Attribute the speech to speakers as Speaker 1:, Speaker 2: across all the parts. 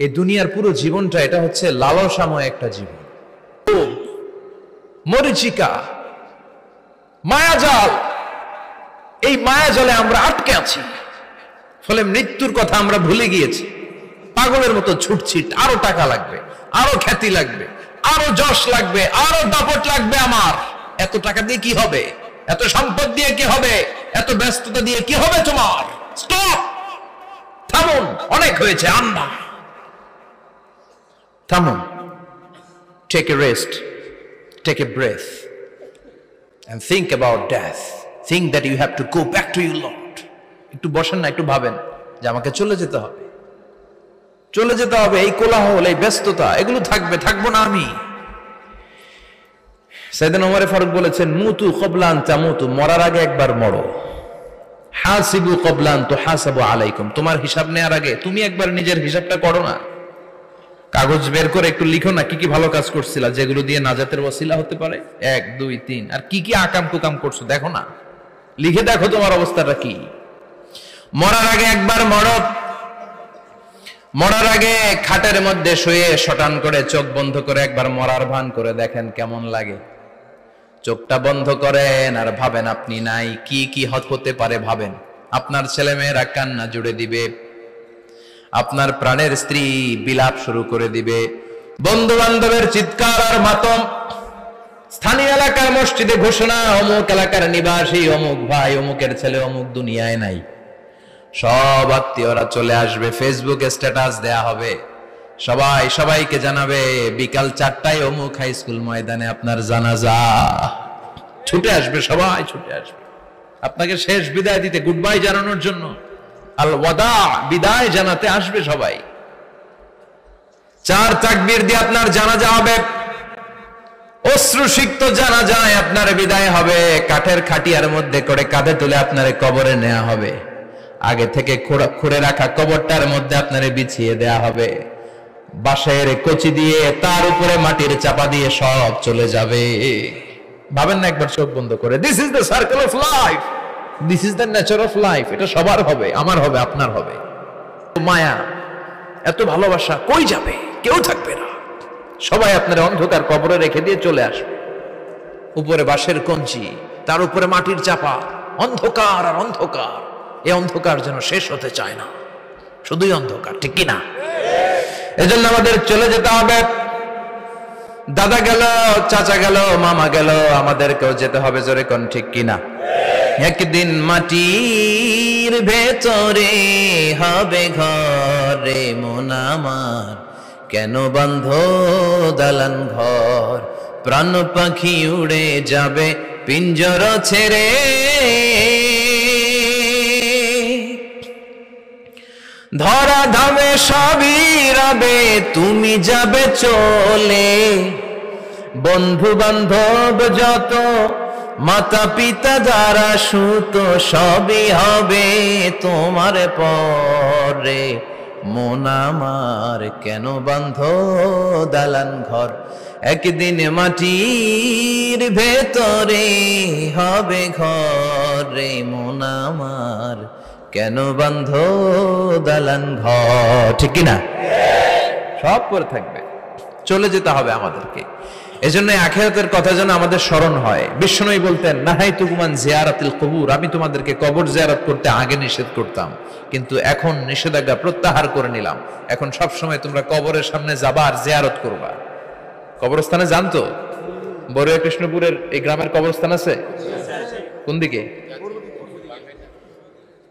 Speaker 1: এই দুনিয়ার পুরো জীবনটা এটা হচ্ছে লালসাময় একটা জীবন, মরিচিকা, মায়াজাল। এই মায়াজালে আমরা আটকে আছি, ফলে মৃত্যুর কথা আমরা ভুলে গিয়েছি। পাগলের মতো ছুটছি, আরো টাকা লাগবে, আরো খ্যাতি লাগবে, আরো যশ লাগবে, আরো দাপট লাগবে। আমার এত টাকা দিয়ে কি হবে, এত সম্পদ দিয়ে কি হবে, এত ব্যস্ততা দিয়ে কি হবে তোমার? স্টপ, থামুন, অনেক হয়েছে, আন্না, থামুন। Take a rest, take a breath and think about death. Think that you have to go back to your Lord. একটু বসেন না, একটু ভাবেন যে আমাকে চলে যেতে হবে, চলে যেতে হবে। এই কোলাহল, এই ব্যস্ততা, এগুলো থাকবে, থাকবো না আমি। সাইয়েদনা ওমর ফারুক বলেছেন, মুতু ক্বাবলা আন তামুতু, মরার আগে একবার মরো। হাসিবু ক্বাবলা আন তুহাসাবু আলাইকুম, তোমার হিসাব নেওয়ার আগে তুমি একবার নিজের হিসাবটা করো না। কাগজ বের করে একটু লিখো না কি কি ভালো কাজ করছিলা, যেগুলো দিয়ে নাজাতের ওসিলা হতে পারে, 1 2 3, আর কি কি আকাম কুকাম করছো দেখো না, লিখে দেখো তোমার অবস্থাটা কি। মরার আগে একবার মরো। মরার আগে খাটের মধ্যে শুয়ে শটান করে চোখ বন্ধ করে একবার মরার ভান করে দেখেন কেমন লাগে। চোখটা বন্ধ করেন আর ভাবেন আপনি নাই, কি কি হতে পারে ভাবেন। আপনার ছেলে মেয়েরা কান্না জুড়ে দিবে, আপনার প্রাণের স্ত্রী বিলাপ শুরু করে দিবে, বন্ধু বান্ধবের চিৎকার আর মাতম, স্থানীয় এলাকার মসজিদে ঘোষণা, অমুক এলাকার নিবাসী অমুক ভাই অমুকের ছেলে অমুক দুনিয়ায় নাই। সব আত্মীয়রা চলে আসবে, ফেসবুকে স্ট্যাটাস দেয়া হবে, সবাই সবাইকে জানাবে বিকাল 4টায় অমুক হাই স্কুল ময়দানে আপনার জানাজা। ছুটে আসবে, সবাই ছুটে আসবে আপনাকে শেষ বিদায় দিতে, গুড বাই জানানোর জন্য, আল ওয়াদা, বিদায় জানাতে আসবে সবাই। 4 তাকবীর দিয়ে আপনার জানাজা হবে, অশ্রুসিক্ত জানাজায় আপনার বিদায় হবে। কাঠের খাটিয়ার মধ্যে করে কাঁধে তুলে আপনার কবরে নেওয়া হবে, আগে থেকে খুঁড়ে রাখা কবরটার মধ্যে আপনারে বিছিয়ে দেয়া হবে, বাঁশের কচি দিয়ে তার উপরে মাটির চাপা দিয়ে সব চলে যাবে। ভাবেন না একবার চোখ বন্ধ করে, this is the circle of life, this is the nature of life. এটা সবার হবে, আমার হবে, আপনার হবে। মায়া, এত ভালোবাসা কই যাবে? কেউ থাকবে না, সবাই আপনার অন্ধকার কবরে রেখে দিয়ে চলে আসবে। উপরে বাঁশের কঞ্চি, তার উপরে মাটির চাপা, অন্ধকার আর অন্ধকার। এই অন্ধকার যেন শেষ হতে চায় না, শুধুই অন্ধকার, ঠিক কিনা? এজন্য আমাদের চলে যেতে হবে। দাদা গেল, চাচা গেল, মামা গেল, আমাদেরকেও যেতে হবে, জোরে কোন ঠিক কিনা? একদিন মাটির ভেতরে হবে ঘরে মন আমার, কেন বন্ধ দালান ঘর, প্রাণ পাখি উড়ে যাবে পিঞ্জর ছেড়ে। ধরা ধামে সবই রবে, তুমি যাবে চলে, বন্ধু বান্ধব যত, মাতা পিতা যারা সুত, সবই হবে তোমার পরে মন আমার, কেন বন্ধ দালান ঘর, একদিন মাটির ভেতরে হবে ঘরে মন আমার, কেন বন্ধ দালান ঘর, ঠিক কিনা? সব পরে থাকবে, চলে যেতে হবে আমাদেরকে। এজন্য আখিরাতের কথা যেন আমাদের স্মরণ হয়। বিশ্বনবী বলতেন, নাহাইতুকুম আন জিয়ারাতিল কুবুর, আমি তোমাদেরকে কবর জিয়ারত করতে আগে নিষেধ করতাম, কিন্তু এখন নিষেধাজ্ঞা প্রত্যাহার করে নিলাম। এখন সব সময় তোমরা কবরের সামনে যাবা আর জিয়ারত করবা। কবরস্থানে জানতো বড়ুয়া কৃষ্ণপুরের এই গ্রামের কবরস্থান আছে কোন দিকে?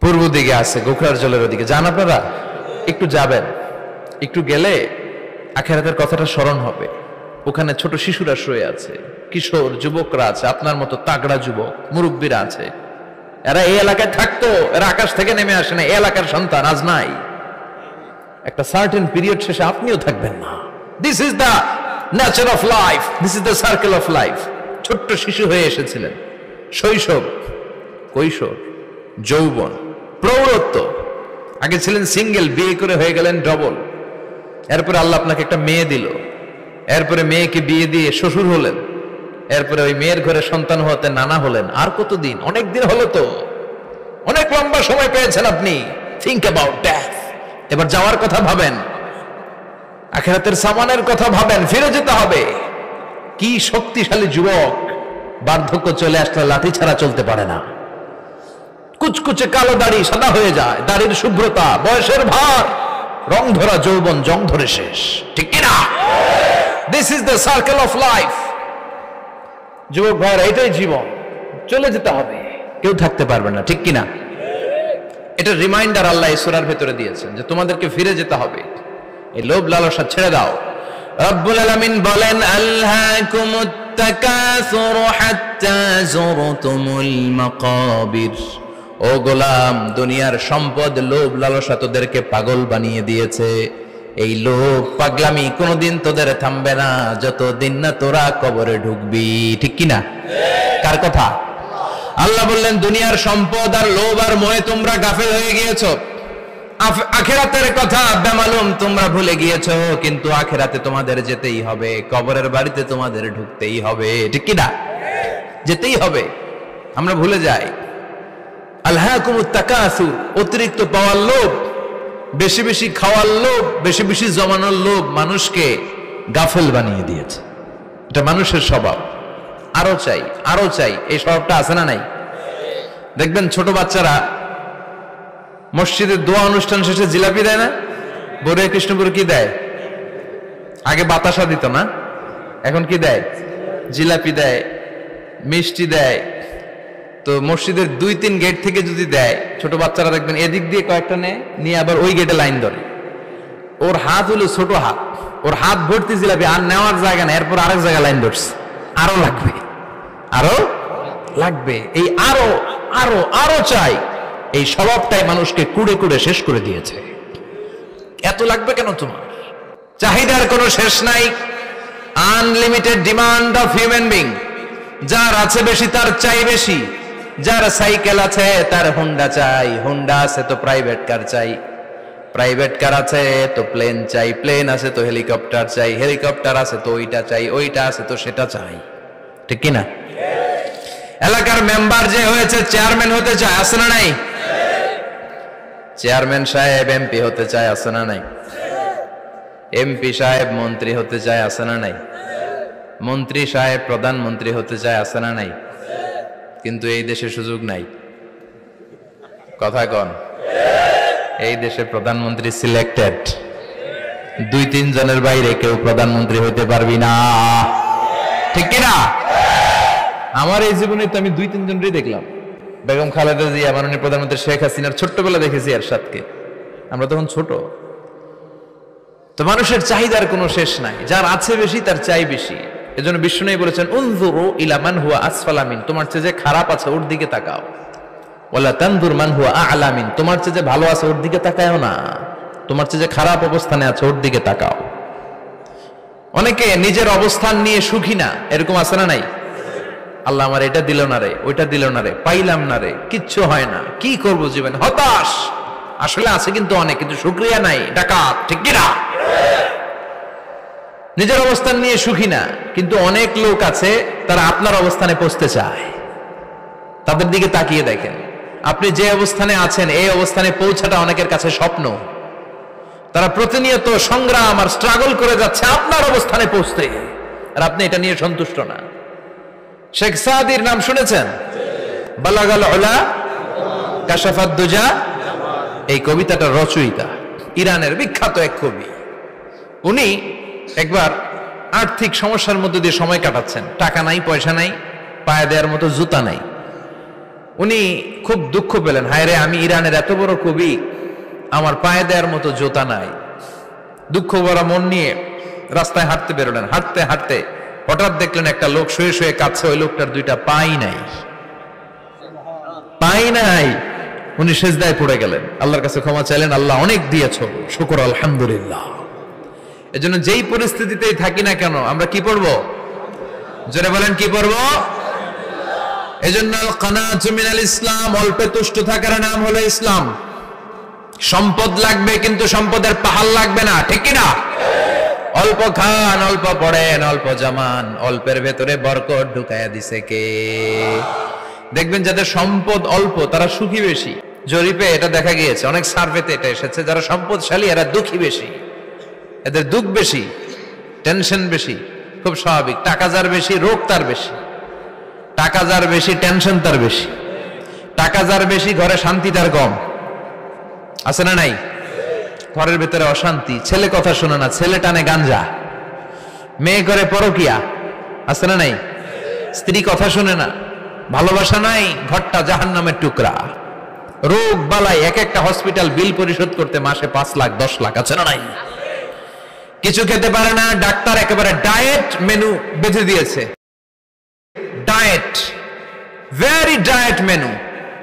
Speaker 1: পূর্ব দিকে আছে, গোখরার জলের ওদিকে। যান আপনারা, একটু যাবেন, একটু গেলে আখিরাতের কথাটা স্মরণ হবে। ওখানে ছোট শিশুরা শুয়ে আছে, কিশোর যুবকরা আছে, আপনার মতো তাগড়া যুবক মুরব্বীরা আছে। এরা এই এলাকায় থাকতো, এরা আকাশ থেকে নেমে আসে না, এই এলাকার সন্তান আজ নাই। একটা সার্টেন পিরিয়ড শেষে আপনিও থাকবেন না। This is the nature of life, this is the circle of life. ছোট্ট শিশু হয়ে এসেছিলেন, শৈশব, কৈশোর, যৌবন, প্রৌঢ়ত্ব। আগে ছিলেন সিঙ্গেল, বিয়ে করে হয়ে গেলেন ডবল। এরপরে আল্লাহ আপনাকে একটা মেয়ে দিল, এরপরে মেয়েকে বিয়ে দিয়ে শ্বশুর হলেন, এরপরে ওই মেয়ের ঘরে সন্তান হতে নানা হলেন। আর কতদিন? অনেক দিন হলো তো, অনেক লম্বা সময় পেয়েছেন আপনি। Think about death. এবার যাওয়ার কথা ভাবেন। আখিরাতের সামানের কথা ভাবেন, ফিরে যেতে হবে। কি শক্তিশালী যুবক, বার্ধক্য চলে আসলে লাঠি ছাড়া চলতে পারে না। কুচকুচে কালো দাড়ি সাদা হয়ে যায়, দাড়ির শুভ্রতা, বয়সের ভার, রং ধরা যৌবন জং ধরে শেষ, ঠিক কিনা? This is the circle of life. যুবক ভাইরা, এটাই জীবন, চলে যেতে হবে, কেউ থাকতে পারবে না, ঠিক কিনা? এটা রিমাইন্ডার আল্লাহ এই সূরার ভেতরে দিয়েছেন যে তোমাদেরকে ফিরে যেতে হবে, এই লোভ লালসা ছেড়ে দাও। রব্বুল আলামিন বলেন, আলহাকুমুত তাকাসুর হাত্তা যুরতুমুল মাকাবির। ও গোলাম, দুনিয়ার সম্পদ, লোভ লালসা তোদেরকে পাগল বানিয়ে দিয়েছে। এই লোভ পাগলামি কোনোদিন তোদের থামবে না যতদিন না তোরা কবরে ঢুকবি, ঠিক কিনা? কার কথা? আল্লাহ বললেন, দুনিয়ার সম্পদ আর লোভ আর মোহে তোমরা গাফেল হয়ে গিয়েছো। আখিরাতের কথা বেমালুম তোমরা ভুলে গিয়েছো, কিন্তু আখিরাতে তোমাদের যেতেই হবে, কবরের বাড়িতে তোমাদের ঢুকতেই হবে, ঠিক কিনা? যেতেই হবে। আমরা ভুলে যাই। আলহাকুমুত তাকাসুর, অতিরিক্ত পাওয়ার লোভ, বেশি বেশি খাওয়ার লোভ, বেশি বেশি জমানোর লোভ মানুষকে গাফেল বানিয়ে দিয়েছে। এটা মানুষের স্বভাব, আরো চাই আরো চাই, এই স্বভাবটা আছে না নাই? দেখবেন ছোট বাচ্চারা মসজিদের দোয়া অনুষ্ঠান শেষে জিলাপি দেয় না? বড়ে কৃষ্ণপুর কি দেয়? আগে বাতাসা দিত না, এখন কি দেয়? জিলাপি দেয়, মিষ্টি দেয়। তো মসজিদের 2-3 গেট থেকে যদি দেয়, ছোট বাচ্চারা দেখবেন এদিক দিয়ে কয়েকটা নিয়ে আবার ওই গেটে লাইন ধরে। ওর হাত হলো ছোট হাত, ওর হাত ভর্তি জিলাপি, আর নেওয়ার জায়গা নেই, এরপর আরেক জায়গায় লাইন ধরছে, আরো লাগবে আরো লাগবে, এই আরো আরো আরো চাই। এই স্বভাবটাই মানুষকে কুড়ে কুড়ে শেষ করে দিয়েছে। এত লাগবে কেন তোমার? চাহিদার কোনো শেষ নাই। Unlimited demand of human being. যার আছে বেশি তার চাই বেশি। যার সাইকেল আছে তার হুন্ডা চাই, হুন্ডা আছে তো প্রাইভেট কার চাই, প্রাইভেট কার আছে তো প্লেন চাই, প্লেন আছে তো হেলিকপ্টার চাই, হেলিকপ্টার আছে তো ওইটা চাই, ওইটা আছে তো সেটা চাই, ঠিক কিনা? এলাকার মেম্বার যে হয়েছে চেয়ারম্যান হতে চায়, আছে না নাই? চেয়ারম্যান সাহেব এমপি হতে চায়, আছে না নাই? এমপি সাহেব মন্ত্রী হতে চায়, আছে না নাই? মন্ত্রী সাহেব প্রধানমন্ত্রী হতে চায়, আছে না নাই? কিন্তু এই দেশে সুযোগ নাই। কথা কন? এই দেশে প্রধানমন্ত্রী সিলেক্টেড, 2-3 জনের বাইরে কেউ প্রধানমন্ত্রী হইতে পারবি না, ঠিক কিনা? আমার এই জীবনে তো আমি 2-3 জনই দেখলাম। বেগম খালেদা জিয়া, মাননীয় প্রধানমন্ত্রী শেখ হাসিনার ছোট্টবেলা দেখেছি এরশাদকে, আমরা তখন ছোট। তো মানুষের চাহিদার কোনো শেষ নাই, যার আছে বেশি তার চাই বেশি। এজন্য বিষ্ণু বলেছেন, উনজুরু ইলা মান হুয়া আসফালা মিন, তোমার চেয়ে যে খারাপ আছে ওর দিকে তাকাও। ওয়ালা তানজুর মান হুয়া আ'লা মিন, তোমার চেয়ে যে ভালো আছে ওর দিকে তাকায়ও না, তোমার চেয়ে যে খারাপ অবস্থানে আছে ওর দিকে তাকাও। অনেকে নিজের অবস্থান নিয়ে সুখী না, এরকম আছে না নাই? আল্লাহ আমার এটা দিল না রে, ওইটা দিল না রে, পাইলাম না রে, কিচ্ছু হয় না, কি করব জীবনে, হতাশ। আসলে আছে কিন্তু অনেক, কিন্তু শুকরিয়া নাই, ডাকাত, ঠিক কিনা? নিজের অবস্থান নিয়ে সুখী না, কিন্তু অনেক লোক আছে তারা আপনার অবস্থানে পৌঁছতে চায়। তাদের দিকে তাকিয়ে দেখেন, আপনি যে অবস্থানে আছেন এই অবস্থানে পৌঁছাটা অনেকের কাছে স্বপ্ন। তারা প্রতিনিয়ত সংগ্রাম আর স্ট্রাগল করে যাচ্ছে আপনার অবস্থানে পৌঁছতে, আর আপনি এটা নিয়ে সন্তুষ্ট না। শেখ সাদির নাম শুনেছেন? বালাগাল উলা কাশাফাত দুজা, এই কবিতাটার রচয়িতা ইরানের বিখ্যাত এক কবি। উনি একবার আর্থিক সমস্যার মধ্যে দিয়ে সময় কাটাচ্ছেন, টাকা নাই, পয়সা নাই, পায়ে দেওয়ার মতো জুতা নাই। উনি খুব দুঃখ পেলেন, হায় রে, আমি ইরানের এত বড় কবি, আমার পায়ে দেওয়ার মতো জুতা নাই। দুঃখ ভরা মন নিয়ে রাস্তায় হাঁটতে বেরোলেন। হাঁটতে হাঁটতে হঠাৎ দেখলেন একটা লোক শুয়ে শুয়ে কাঁদছে, ওই লোকটার 2টা পাই নাই, পাই নাই। উনি সেজদায় পড়ে গেলেন, আল্লাহর কাছে ক্ষমা চাইলেন, আল্লাহ অনেক দিয়েছো, শুকর আলহামদুলিল্লাহ। এজন্য যেই পরিস্থিতিতেই থাকি না কেন আমরা কি পড়বো? জোরে বলেন, কি পড়বো? এজন্য কানাতু মিনাল ইসলাম, অল্পে তুষ্ট থাকার নাম হলো ইসলাম। সম্পদ লাগবে কিন্তু সম্পদের পাহাড় লাগবে না, ঠিক কিনা? অল্প খান, অল্প পড়েন, অল্প জামান, অল্পের ভেতরে বরকত ঢুকায়া দিছে কে? দেখবেন যাদের সম্পদ অল্প তারা সুখী বেশি। জরিপে এটা দেখা গিয়েছে, অনেক সার্ভেতে এটা এসেছে, যারা সম্পদশালী এরা দুঃখী বেশি। এদের দুঃখ বেশি, টেনশন বেশি, খুব স্বাভাবিক। টাকা যার বেশি, রোগ তার বেশি। টাকা যার বেশি, টেনশন তার বেশি। টাকা যার বেশি, ঘরে শান্তি তার কম। আছে না নাই? ঘরের ভিতরে অশান্তি, ছেলে কথা শোনে না, ছেলে টানে গাঞ্জা, মেয়ে করে পরকিয়া। আছে না নাই? স্ত্রী কথা শোনে না, ভালোবাসা নাই, ঘরটা জাহান্নামের টুকরা। রোগ বালাই, এক একটা হসপিটাল বিল পরিশোধ করতে মাসে 5 লাখ 10 লাখ। আছে না নাই? কিছু খেতে পারে না, ডাক্তার একেবারে ডায়েট মেনু বেঁধে দিয়েছে। Diet, very diet menu.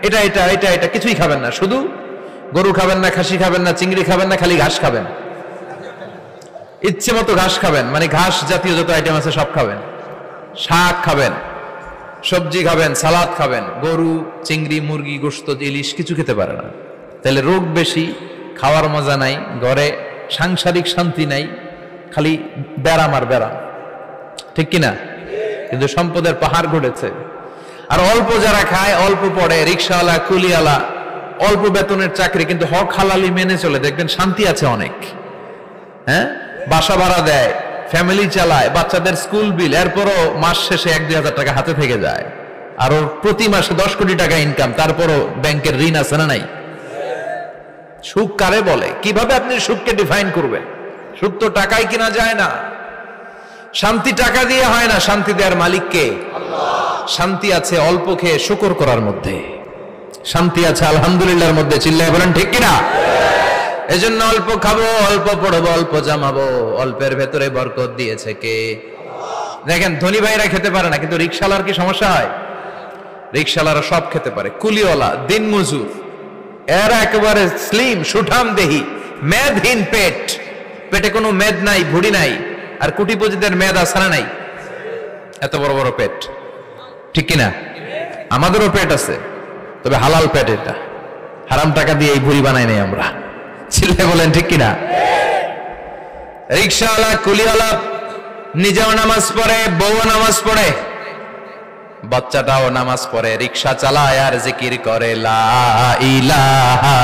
Speaker 1: এটা এটা এটা এটা কিছুই খাবেন না, শুধু গরু খাবেন না, খাসি খাবেন না, চিংড়ি খাবেন না, খালি ঘাস খাবেন। ইচ্ছে মতো ঘাস খাবেন, মানে ঘাস জাতীয় যত আইটেম আছে সব খাবেন। শাক খাবেন, সবজি খাবেন, সালাদ খাবেন। গরু, চিংড়ি, মুরগি, গোশত, ইলিশ কিছু খেতে পারে না। তাহলে রোগ বেশি, খাওয়ার মজা নাই, ঘরে সাংসারিক শান্তি নাই, খালি ব্যারাম আর ব্যারাম। ঠিক কিনা? কিন্তু সম্পদের পাহাড় ঘটেছে। আর অল্প যারা খায়, অল্প পড়ে, রিক্সাওয়ালা, কুলিওয়ালা, অল্প বেতনের চাকরি, কিন্তু হক হালালি মেনে চলে, দেখবেন শান্তি আছে অনেক। হ্যাঁ, বাসা ভাড়া দেয়, ফ্যামিলি চালায়, বাচ্চাদের স্কুল বিল, এরপরও মাস শেষে 1-2 হাজার টাকা হাতে থেকে যায়। আর ওর প্রতি মাসে 10 কোটি টাকা ইনকাম, তারপরও ব্যাংকের ঋণ আছে না নাই? সুখ কারে বলে? কিভাবে আপনি সুখকে ডিফাইন করবেন? সুখ তো টাকায় কিনা যায় না। শান্তি টাকা দিয়ে হয় না, শান্তি দেওয়ার মালিক কে? আল্লাহ। শান্তি আছে অল্প খেয়ে শুকর করার মধ্যে, শান্তি আছে আলহামদুলিল্লাহর মধ্যে। চিল্লায় বলেন ঠিক কিনা? এজন্য অল্প খাবো, অল্প পড়বো, অল্প জামাবো, অল্পের ভেতরে বরকত দিয়েছে কে? দেখেন, ধনী ভাইরা খেতে পারে না, কিন্তু রিক্সাওয়ালার কি সমস্যা হয়? রিক্সাওয়ালারা সব খেতে পারে। কুলিওয়ালা, দিন মজুর, এরা একেবারে স্লিম, সুঠাম দেহি, মেদহীন পেট, পেটে কোনো মেদ নাই, ভুড়ি নাই। আর কোটিপতিদের মেদ আছে না নাই? এত বড় বড় পেট। ঠিক কিনা? আমাদেরও পেট আছে, তবে হালাল পেট। এটা হারাম টাকা দিয়ে এই ভুড়ি বানাই নাই আমরা। ছেলে বলেন ঠিক কিনা? রিক্সাওয়ালা, কুলিওয়ালা নিজেও নামাজ পড়ে, বউ নামাজ পড়ে, বাচ্চাটাও নামাজ পড়ে, রিক্সা চালায় আর জিকির করে লা ইলাহা